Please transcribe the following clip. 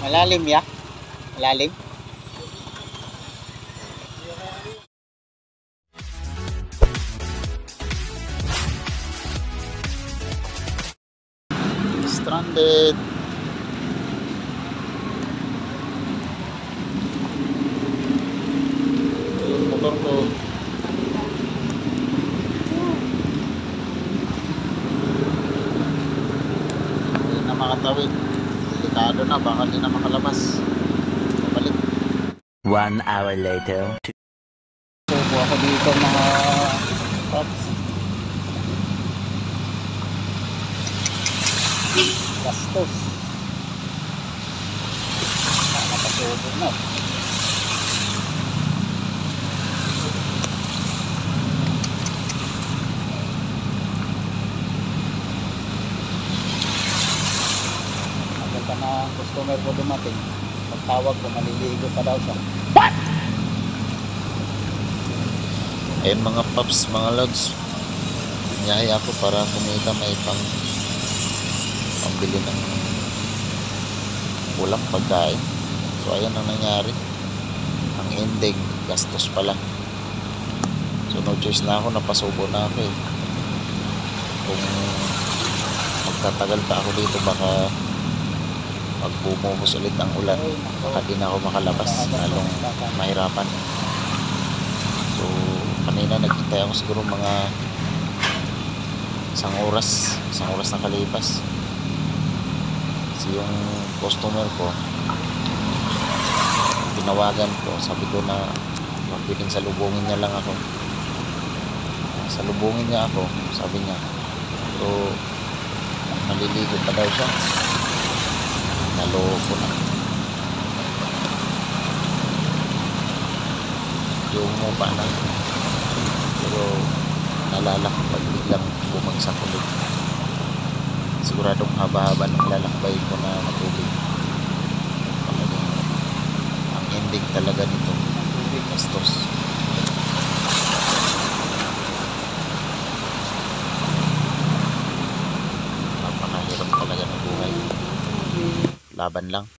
Malalim ya? Malalim? Stranded. Yung motor ko. Hindi na makatawid. Delikado na, baka hindi na makalabas. Balik. 1 hour later. Subo ako dito mga paps. Gastos. Nakapasubo na. Agad pa na customer ko dumating. Pagtawag ko, maliligo pa daw siya. Ayun mga paps, mga lods, nangyay ako para kumita, may pambili ng ulam, pagkain. So ayan ang nangyari, ang ending gastos pa lang. So no choice na ako, napasubo na ako eh. Kung magtatagal pa ako dito, baka magbumuhos ulit ang ulan, baka di na ako makalabas, lalong mahirapan. So kanina nagkintay ako siguro mga isang oras na kalipas. Kasi yung customer ko, tinawagan ko, sabi ko na magpiling salubungin niya lang ako. Salubungin niya ako, sabi niya. Pero maliligo pa daw siya. Naloko na. Yung mukha na. Pero nalala ko pag biglang bumagsak ulit. Siguradong haba-haba ng lalakbay ko na matubig. Ang ending talaga nito, gastos. Napakahirap talaga ng buhay. Laban lang.